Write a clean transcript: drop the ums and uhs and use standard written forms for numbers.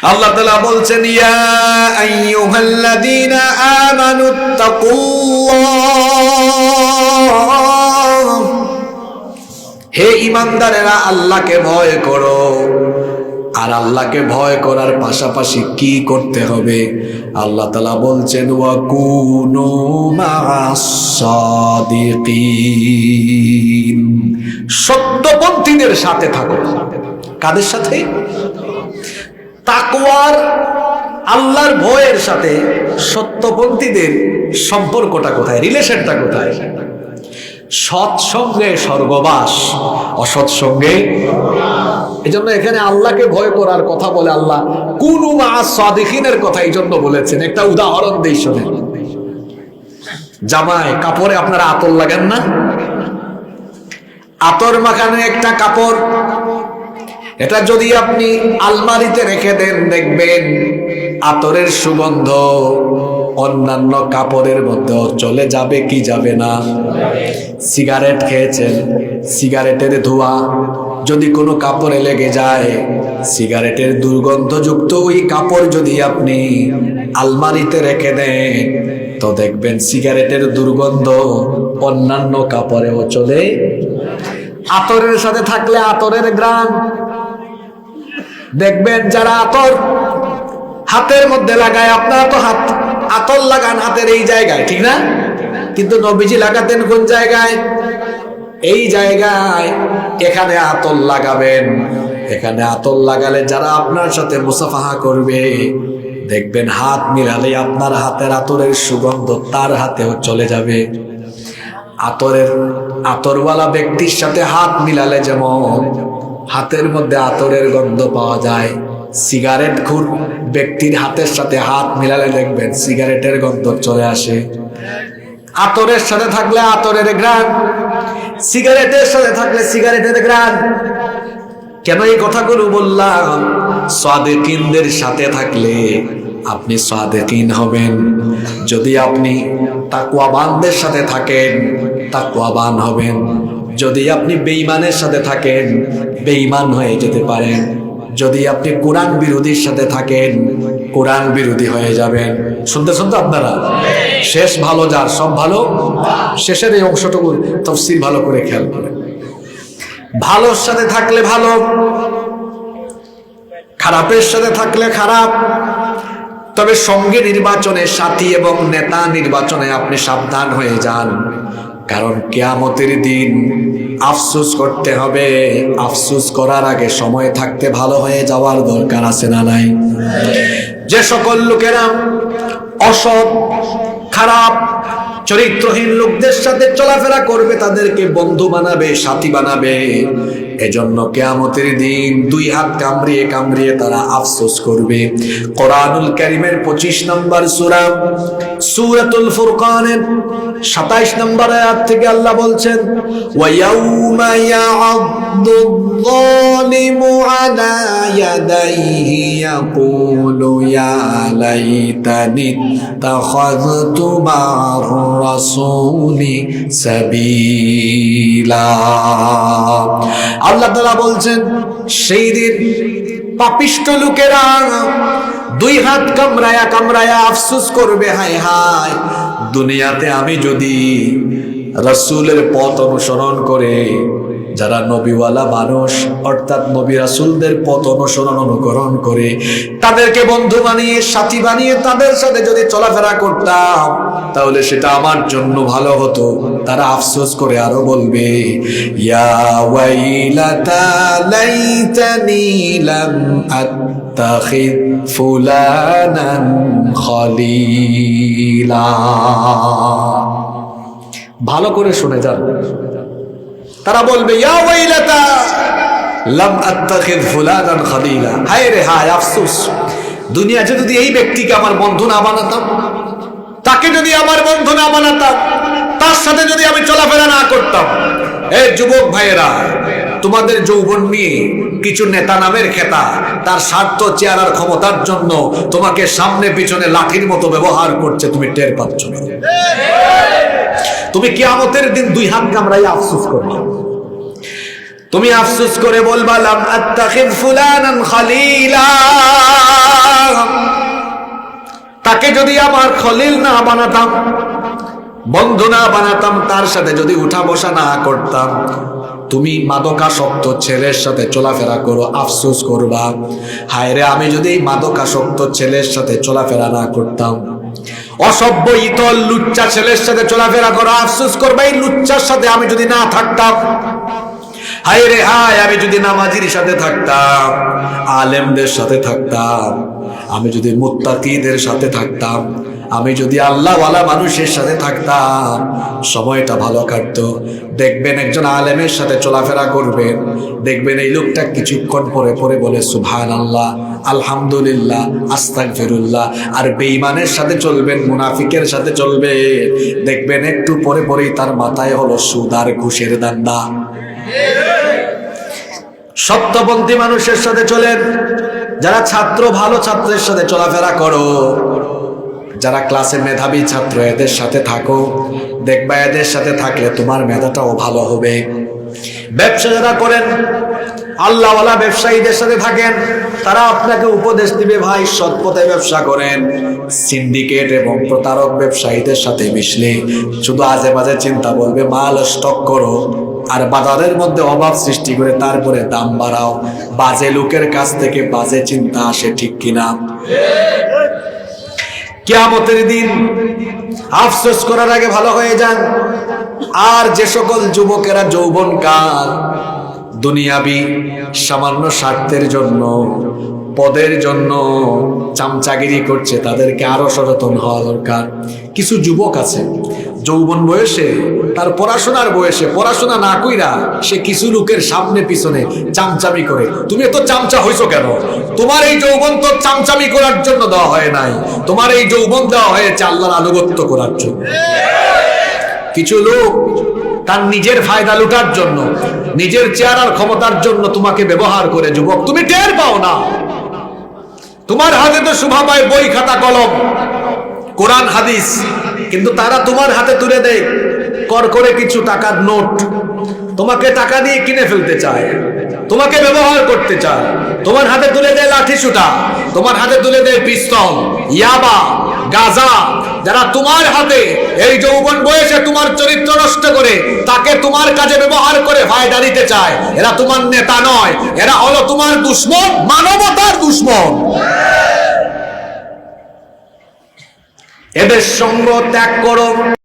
আল্লাহ তাআলা বলছেন, ইয়া আইয়ুহাল্লাযীনা আমানুত্তাকুল্লাহ, হে ঈমানদারেরা আল্লাহকে ভয় করো। আর আল্লাহকে ভয় করার পাশাপাশি কি করতে হবে? আল্লাহ তাআলা বলছেন, ওয়া কুনু মা'আস সাদিকিন, সত্যপন্থীদের সাথে থাকো। কাদের সাথে? তাকওয়ার, আল্লাহর ভয়ের সাথে সত্যপন্থীদের সম্পর্কটা কোথায়, রিলেশনটা কোথায়? সৎসঙ্গে স্বর্গবাস, অসৎসঙ্গে। এজন্য এখানে আল্লাহকে ভয় করার কথা বলে আল্লাহ কুনু মা'আস সাদিকিনের কথা এই জন্য বলেছেন। একটা উদাহরণ দেই, শোনেন। জামায় কাপড়ে আপনারা আতর লাগান না? আতর মাখানো একটা কাপড়, এটা যদি আপনি আলমারিতে রেখে দেন, দেখবেন আতরের সুগন্ধ অন্যান্য কাপড়ের মধ্যে চলে যাবে কি যাবে না? সিগারেট খেয়েছেন, সিগারেটের ধোঁয়া যদি কোনো কাপড়ে লেগে যায়, সিগারেটের দুর্গন্ধযুক্ত ওই কাপড় যদি আপনি আলমারিতে রেখে দেন, তো দেখবেন সিগারেটের দুর্গন্ধ অন্যান্য কাপড়েও চলে। আতরের সাথে থাকলে আতরের ঘ্রাণ, দেখবেন যারা আতর হাতের মধ্যে লাগায়, আপনারা তো হাত আতর লাগান হাতের এই জায়গায়, ঠিক না? কিন্তু নবীজি লাগাতেন কোন জায়গায়? এই জায়গায়। এখানে আতর লাগাবেন। এখানে আতর লাগালে যারা আপনার সাথে মুসাফাহা করবে, দেখবেন হাত মিলালে আপনার হাতের আতরের সুগন্ধ তার হাতেও চলে যাবে। আতরওয়ালা ব্যক্তির সাথে হাত মিলালে যেমন হাতের মধ্যে আতরের গন্ধ পাওয়া যায়, সিগারেট খুর ব্যক্তির হাতের সাথে হাত মিলালে দেখবেন সিগারেটের গন্ধ চলে আসে। আতরের সাথে থাকলে আতরের ঘ্রাণ, সিগারেটের সাথে থাকলে সিগারেটের ঘ্রাণ। কেন এই কথাগুলো বললাম? সাদিকিনদের সাথে থাকলে আপনি সাদিকিন হবেন। যদি আপনি তাকওয়াবানদের সাথে থাকেন, তাকওয়াবান হবেন। যদি আপনি বেঈমানের সাথে থাকেন, বেঈমান হয়ে যেতে পারেন। যদি আপনি কোরআন বিরোধীর সাথে থাকেন, কোরআন বিরোধী হয়ে যাবেন। শুনতে শুনতে আপনারা শেষ ভালো যার, সব ভালো। শেষের এই অংশটুকু তাফসীর ভালো করে খেয়াল করেন। ভালোর সাথে থাকলে ভালো, খারাপের সাথে থাকলে খারাপ। তবে সঙ্গে নির্বাচনে, সাথী এবং নেতা নির্বাচনে আপনি সাবধান হয়ে যান, কারণ কিয়ামতের দিন আফসোস করতে হবে। আফসোস করার আগে সময় থাকতে ভালো হয়ে যাওয়ার দরকার আছে না নাই? যে সকল লোকেরা অসৎ, খারাপ, চরিত্রহীন লোকদের সাথে চলাফেরা করবে, তাদেরকে বন্ধু বানাবে, সাথী বানাবে। এজন্য কিয়ামতের দিন দুই হাত কামড়িয়ে কামড়িয়ে তারা আফসোস করবে। কোরআনুল কারীমের 25 নম্বর সূরা সূরাতুল ফুরকানের 27 নম্বর আয়াত থেকে আল্লাহ বলছেন, ওয়া ইয়াউমা ইয়া'আদ্দু-যলিমু আলা ইয়াদাইহি ইয়াকুলু ইয়া লাইতানি তাখাযতু মা'আর রাসূলি সাবিলা। আল্লাহ তাআলা বলছেন, সেই দিন পাপিষ্ঠ লোকেরা দুই হাত কামড়ায়া কামড়ায়া আফসোস করবে, হায় হায়, দুনিয়াতে আমি যদি রাসূলের পথ অনুসরণ করে, যারা নবীওয়ালা মানুষ অর্থাৎ নবী রাসূলদের পথ অনুকরণ করে, তাদেরকে বন্ধু বানিয়ে, সাথী বানিয়ে তাদের সাথে যদি চলাফেরা করতাম, তাহলে সেটা আমার জন্য ভালো হতো। তারা আফসোস করে আরো বলবে, ইয়া ওয়াইলাতা লাইতানি লাম আত্তাখিদ ফুলানান খলিলা। ভালো করে শুনে যান। তারা বলবে, ইয়া ওয়াইলাতা লাম আত্তাখিদ ফুলানান খলিলা। হায় রে হায়, আফসোস, দুনিয়াতে যদি এই ব্যক্তিকে আমার বন্ধু না বানাতাম, তাকে যদি আমার বন্ধু না বানাতাম, তার সাথে যদি আমি চলাফেরা না করতাম। এই যুবক ভাইয়েরা, তোমাদের যৌবন নিয়ে কিছু নেতা নামের খেতা তার স্বার্থ, চেয়ার আর ক্ষমতার জন্য তোমাকে সামনে পিছনে লাঠির মতো ব্যবহার করছে, তুমি টের পাচ্ছ না। তুমি কিয়ামতের দিন দুই হাত কামড়াইয়া আফসোস করবে। তুমি আফসোস করে বলবা, লাম আত্তাখিদ ফুলানান খলিলা। যদি আমার খলিল না বানাতাম, বন্ধু না বানাতাম, তার সাথে যদি উঠা বসা না করতাম, তুমি মাদকাসক্ত ছেলের সাথে চলাফেরা করো, আফসোস করবা। হায় রে, আমি যদি এই মাদকাসক্ত ছেলের সাথে চলাফেরা না করতাম, অসভ্য ইতর লুচ্চা ছেলের সাথে চলাফেরা করো, আফসোস করবা এই লুচ্চার সাথে আমি যদি না থাকতাম। হায় রে হায়, আমি যদি নামাজির সাথে থাকতাম, আলেমদের সাথে থাকতাম, আমি যদি মুত্তাকিদের সাথে থাকতাম, আমি যদি আল্লাহওয়ালা মানুষের সাথে থাকতাম, সময়টা ভালো কাটতো। দেখবেন একজন আলেমের সাথে চলাফেরা করবেন, দেখবেন এই লোকটা কিছুক্ষণ পরে পরে বলে সুবহানাল্লাহ, আলহামদুলিল্লাহ, আস্তাগফিরুল্লাহ। আর বেঈমানের সাথে চলবেন, মুনাফিকের সাথে চলবে, দেখবেন একটু পরে পরেই তার মাথায় হলো সুদ আর ঘুষের দান্দা। সত্যপন্থী মানুষের সাথে চলেন, যারা ছাত্র, ভালো ছাত্রের সাথে চলাফেরা করো, যারা ক্লাসে মেধাবী ছাত্র, এদের সাথে থাকো, দেখবা এদের সাথে থাকলে তোমার মেধাটাও ভালো হবে। ব্যবসা যারা করেন, আল্লাহওয়ালা ব্যবসায়ীদের সাথে থাকেন, তারা আপনাকে উপদেশ দিবে, ভাই সৎ পথে ব্যবসা করেন। সিন্ডিকেট এবং প্রতারক ব্যবসায়ীদের সাথে মিশলে শুধু আজে বাজে চিন্তা বলবে, মাল স্টক করো, আর বাজারের মধ্যে অভাব সৃষ্টি করে তারপরে দাম বাড়াও। বাজে লোকের কাছ থেকে বাজে চিন্তা আসে, ঠিক কিনা? কিয়ামতের দিন আফসোস করার আগে ভালো হয়ে যান। আর যে সকল যুবকেরা যৌবনকাল দুনিয়াবি সামান্য স্বার্থের জন্য, পদের জন্য চামচাগিরি করছে, তাদেরকে আরো সচেতন হওয়া দরকার। কিছু যুবক আছে যৌবন বয়সে, তার পড়াশোনার বয়সে পড়াশোনা না কইরা সে কিছু লোকের সামনে পিছনে চামচামি করে। তুমি এত চামচা হইছো কেন? তোমার এই যৌবন তো চামচামি করার জন্য দেওয়া হয় নাই, তোমার এই যৌবন দেওয়া হয়েছে আল্লাহর আনুগত্য করার জন্য। কিছু লোক তার নিজের ফায়দা লুটার জন্য, নিজের চেহারার ক্ষমতার জন্য তোমাকে ব্যবহার করে। যুবক, তুমি টের পাও না, তোমার হাতে তো শোভাপায় বই খাতা কলম, কোরআন হাদিস, কিন্তু তারা তোমার হাতে তুলে দেয় কর করে কিছু টাকার নোট। তোমাকে টাকা দিয়ে কিনে ফেলতে চায়, তোমাকে ব্যবহার করতে চায়। তোমার হাতে তুলে দেয় লাঠি সুটা, তোমার হাতে তুলে দেয় পিস্তল, ইয়াবা, গাঁজা। যারা তোমার হাতে এই যৌবন বয়সে তোমার চরিত্র নষ্ট করে, তাকে তোমার কাজে ব্যবহার করে ফায়দা নিতে চায়, এরা তোমার নেতা নয়, এরা হলো তোমার দুশমন, মানবতার দুশমন। এদের সঙ্গ ত্যাগ করো।